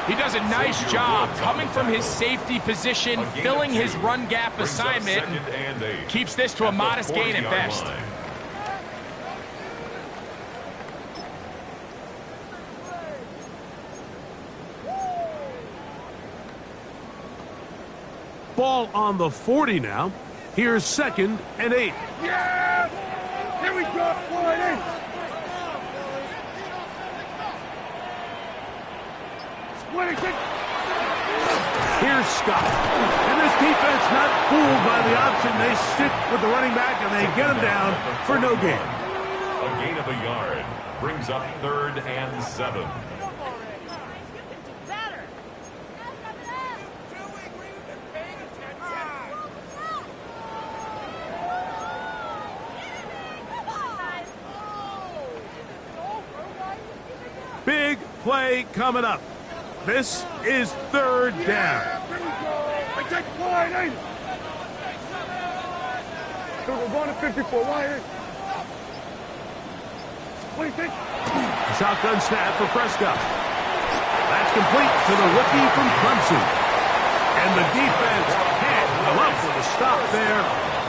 2. He does a nice job coming from his safety position, filling his run gap assignment, and keeps this to a modest gain at best. Ball on the 40 now. Here's 2nd and 8. Yeah! Here we go, 40. Here's Scott. And this defense not fooled by the option. They stick with the running back and they get him down for no gain. A gain of a yard brings up 3rd and 7. Big play coming up. This is 3rd down. Here we go. I take wide. So we're going to 54 wide. What do you think? Shotgun snap for Prescott. That's complete to the rookie from Clemson. And the defense can't come up with a stop there.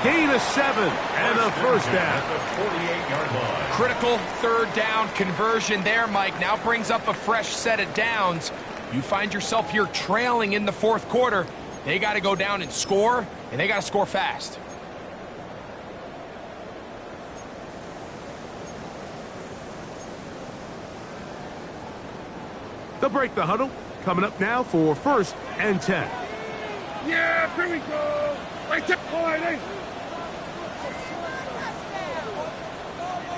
Gain of 7 and a 1st down. 48-yard line. Critical 3rd down conversion there, Mike. Now brings up a fresh set of downs. You find yourself here trailing in the 4th quarter. They got to go down and score, and they got to score fast. They'll break the huddle. Coming up now for 1st and 10. Yeah, here we go. I take wide.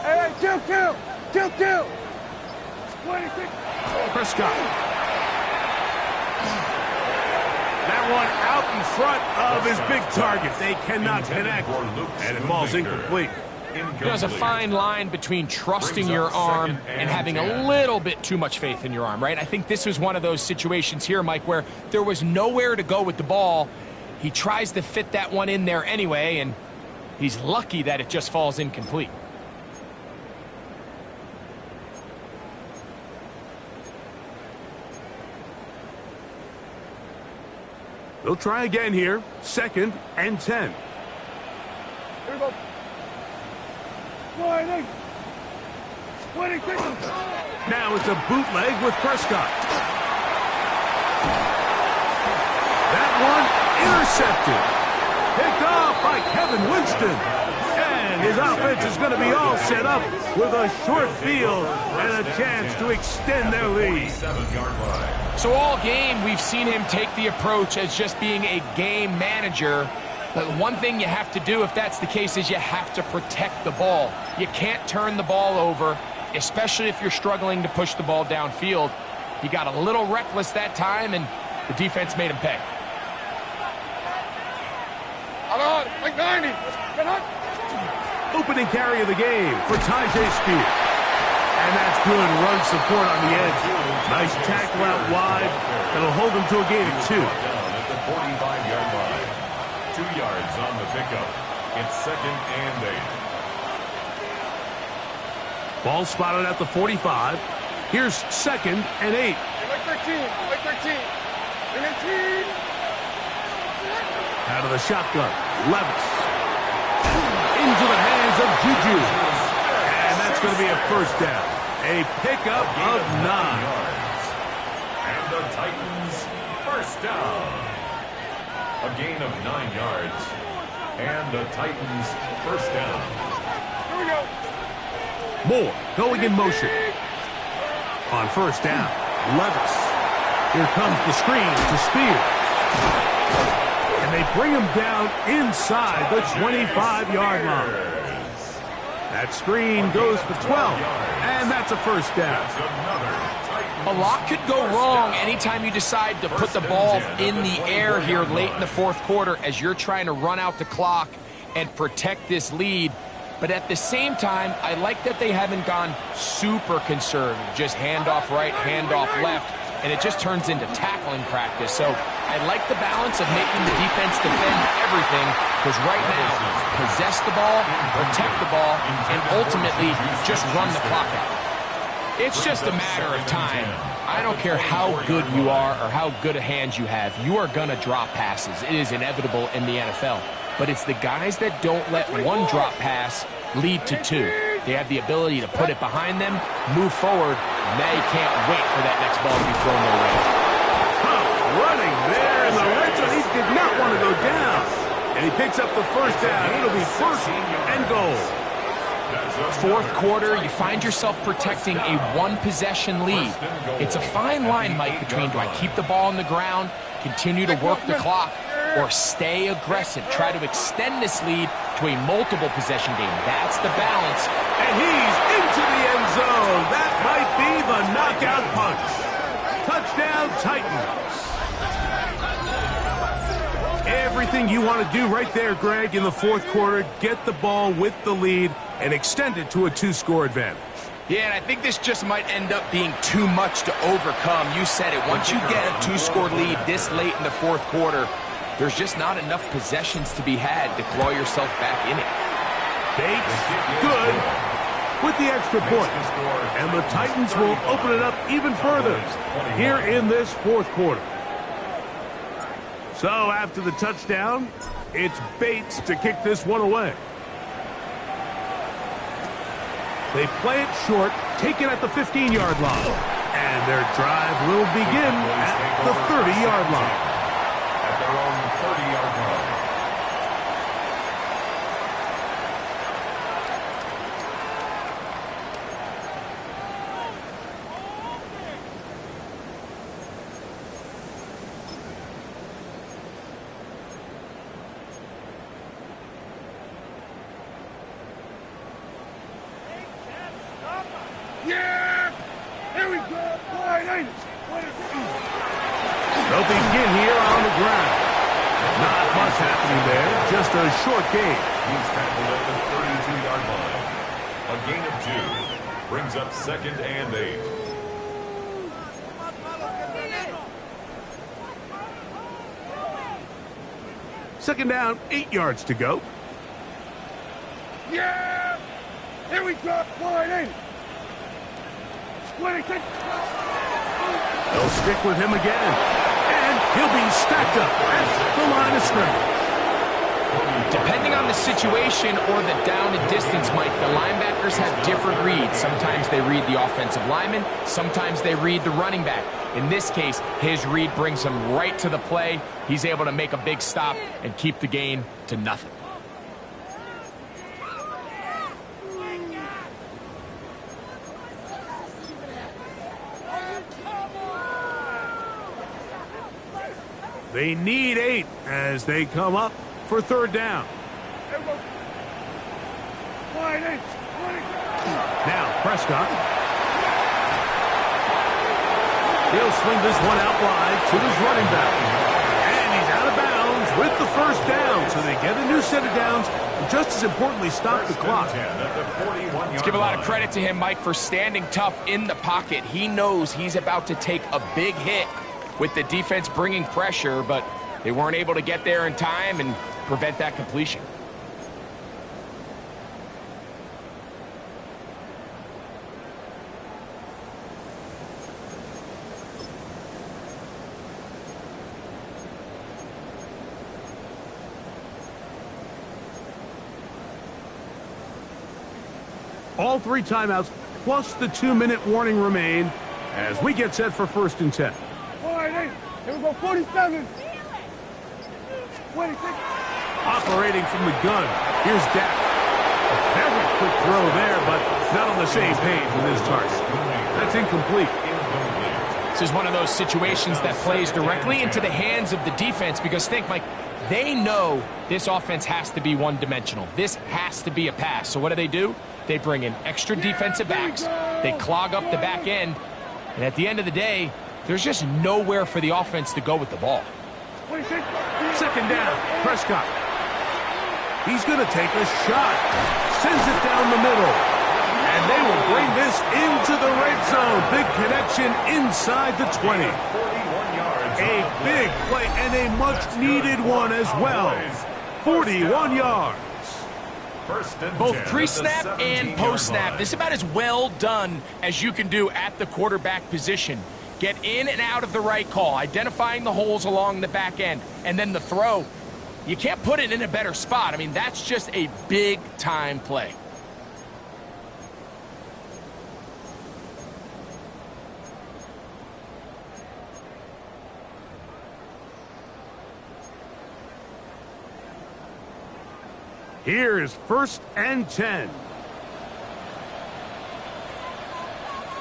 Hey, kill. 26. Prescott. That one out in front of his big target. They cannot connect, and it falls incomplete. There's a fine line between trusting your arm and having a little bit too much faith in your arm, right? I think this was one of those situations here, Mike, where there was nowhere to go with the ball. He tries to fit that one in there anyway, and he's lucky that it just falls incomplete. They'll try again here. 2nd and 10. Here we go. 26. Now it's a bootleg with Prescott. That one intercepted. Picked off by Kevin Winston. And his offense is going to be all set up with a short field and a chance to extend their lead. 7-yard line. So all game, we've seen him take the approach as just being a game manager. But one thing you have to do if that's the case is you have to protect the ball. You can't turn the ball over, especially if you're struggling to push the ball downfield. He got a little reckless that time, and the defense made him pay. Hold on, like 90. Get up. Opening carry of the game for Tajay Spears. And that's good run support on the edge. Nice tackle out wide. It'll hold them to a gain of 2. Down at the 45-yard line. 2 yards on the pickup. It's 2nd and 8. Ball spotted at the 45. Here's 2nd and 8. Like 13. Like 13. Like 18. Out of the shotgun. Levis. Into the hands of Juju. And that's going to be a 1st down. A pickup of 9. And the Titans 1st down. A gain of 9 yards. And the Titans 1st down. Here we go. Moore going in motion. On 1st down, Levis. Here comes the screen to Spears. And they bring him down inside the 25-yard line. That screen goes for 12, and that's a 1st down. A lot could go wrong anytime you decide to put the ball in the air here late in the 4th quarter as you're trying to run out the clock and protect this lead. But at the same time, I like that they haven't gone super conservative, just handoff right, handoff left. and it just turns into tackling practice. So I like the balance of making the defense defend everything, because right now, possess the ball, protect the ball, and ultimately just run the clock out. It's just a matter of time. I don't care how good you are or how good a hand you have, you are going to drop passes. It is inevitable in the NFL. But it's the guys that don't let one drop pass lead to two. They have the ability to put it behind them, move forward, and they can't wait for that next ball to be thrown their way. Running there in the red zone. He did not want to go down. And he picks up the first down. It'll be first and goal. Fourth quarter, you find yourself protecting a one-possession lead. It's a fine line, Mike, between do I keep the ball on the ground, continue to work the clock, or stay aggressive, try to extend this lead to a multiple possession game. That's the balance. And he's into the end zone. That might be the knockout punch. Touchdown, Titans. Everything you want to do right there, Greg, in the fourth quarter, get the ball with the lead and extend it to a two-score advantage. Yeah, and I think this just might end up being too much to overcome. You said it. Once you get a two-score lead this late in the fourth quarter, there's just not enough possessions to be had to claw yourself back in it. Bates, good, with the extra point. And the Titans will open it up even further here in this fourth quarter. So after the touchdown, it's Bates to kick this one away. They play it short, take it at the 15-yard line. And their drive will begin at the 30-yard line. At their own 30-yard line. Yeah! Here we go! They'll begin here on the ground. Not much happening there, just a short gain. He's tackled at the 32-yard line. A gain of 2 brings up 2nd and 8. Second down, 8 yards to go. Yeah! Here we go! Wide in! They'll stick with him again. And he'll be stacked up at the line of scrimmage. Depending on the situation or the down and distance, Mike, the linebackers have different reads. Sometimes they read the offensive lineman. Sometimes they read the running back. In this case, his read brings him right to the play. He's able to make a big stop and keep the gain to nothing. They need 8 as they come up for third down. Now Prescott. He'll swing this one out wide to his running back. And he's out of bounds with the first down. So they get a new set of downs. And just as importantly, stop the clock. Let's give a lot of credit to him, Mike, for standing tough in the pocket. He knows he's about to take a big hit with the defense bringing pressure, but they weren't able to get there in time and prevent that completion. All 3 timeouts plus the 2-minute warning remain as we get set for 1st and 10. Here we go, 47. 26. Operating from the gun. Here's Dak. A very quick throw there, but not on the same page with his target. That's incomplete. This is one of those situations that plays directly into the hands of the defense because think, Mike, they know this offense has to be one-dimensional. This has to be a pass. So what do? They bring in extra defensive backs. They clog up the back end. And at the end of the day, there's just nowhere for the offense to go with the ball. Second down, Prescott. He's going to take a shot. Sends it down the middle. And they will bring this into the red zone. Big connection inside the 20. 41 yards. A big play and a much-needed one as well. 41 yards. Both pre-snap and post-snap. This is about as well done as you can do at the quarterback position. Get in and out of the right call, identifying the holes along the back end, and then the throw. You can't put it in a better spot. I mean, that's just a big-time play. Here is 1st and 10.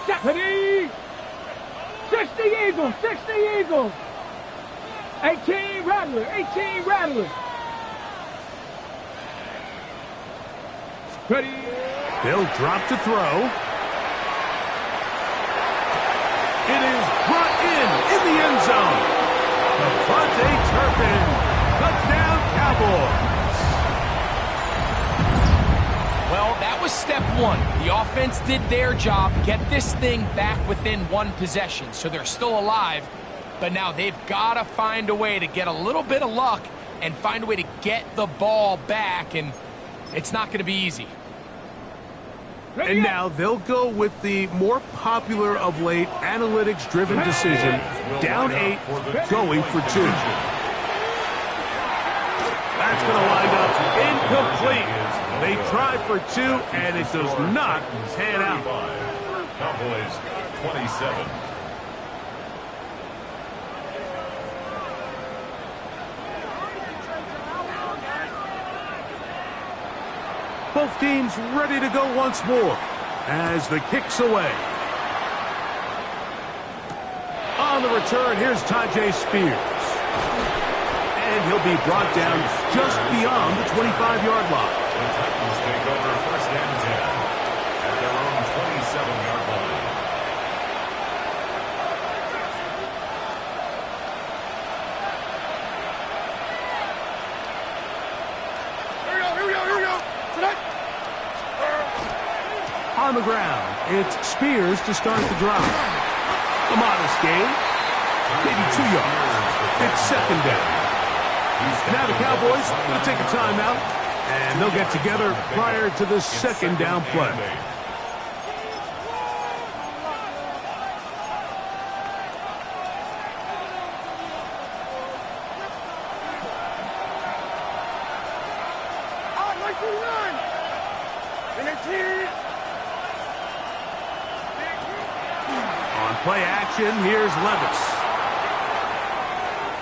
Stephanie! 60 Eagles! 60 Eagles! 18 Rattler! 18 Rattler! Ready? They'll drop to throw. It is brought in the end zone. Devontae Turpin. Touchdown, Cowboys. Well, that was step one. The offense did their job, get this thing back within one possession, so they're still alive. But now they've got to find a way to get a little bit of luck and find a way to get the ball back, and it's not going to be easy. And now they'll go with the more popular of late analytics-driven decision, down 8, going for 2. That's going to wind up incomplete. They try for 2, and it does not pan out. Cowboys 27. Both teams ready to go once more as the kick's away. On the return, here's Tajay Spears. And he'll be brought down just beyond the 25-yard line. The Titans take over 1st and 10 at their own 27-yard line. Here we go. Tonight. On the ground, it's Spears to start the drive. A modest gain, maybe 2 yards. It's 2nd down. Now the Cowboys will take a timeout, and they'll get together prior to the 2nd down play. On play action, here's Levis.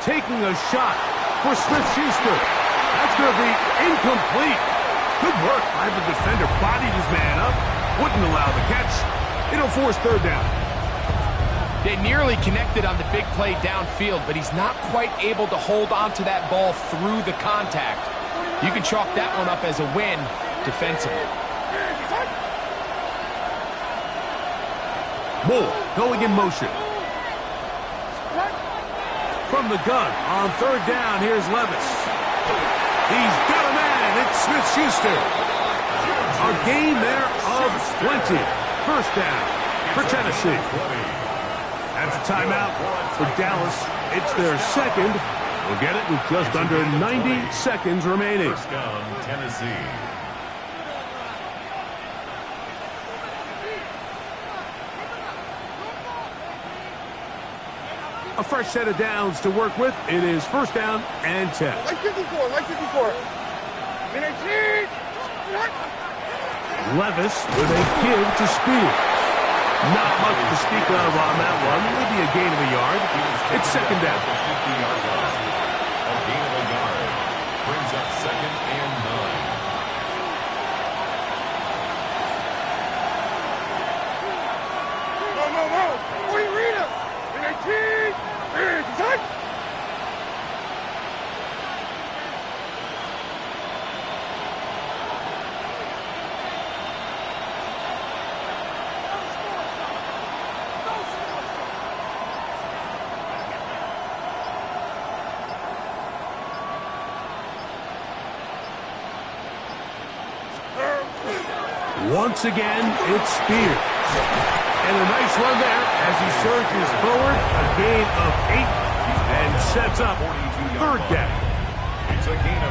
Taking a shot for Smith-Schuster. That's going to be incomplete. Good work by the defender. Bodied his man up. Wouldn't allow the catch. It'll force 3rd down. They nearly connected on the big play downfield, but he's not quite able to hold on to that ball through the contact. You can chalk that one up as a win defensively. Moore going in motion. From the gun on 3rd down, here's Levis. He's got a man. It's Smith-Schuster. A gain there of 20. 1st down for Tennessee. That's a timeout for Dallas. It's their 2nd. We'll get it with just under 90 seconds remaining. 1st down, Tennessee. A fresh set of downs to work with. It is 1st down and 10. Like 54, like 54. Levis with a give to Spears. Not much to speak of on that one. Maybe a gain of a yard. It's 2nd down. 50-yard line. A gain of a yard. Brings up 2nd and 9. No. We read it. 18. Touch. Once again, it's Spears. And a nice run there as he surges forward, a gain of 8, and sets up third down.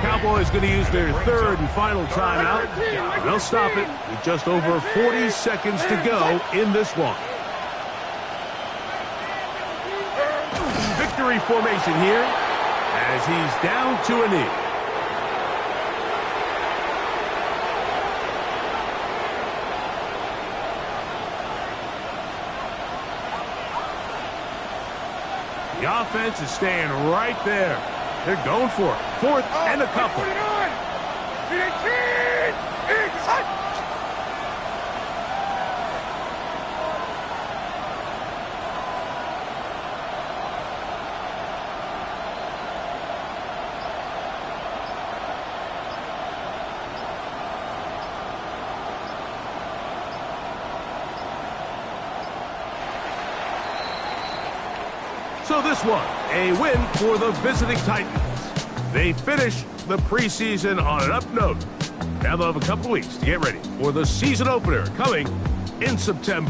Cowboys going to use their third and final timeout. They'll stop it with just over 40 seconds to go in this one. Victory formation here as he's down to a knee. The offense is staying right there. They're going for it. Fourth and a couple. So this one, a win for the visiting Titans. They finish the preseason on an up note. Now they'll have a couple weeks to get ready for the season opener coming in September.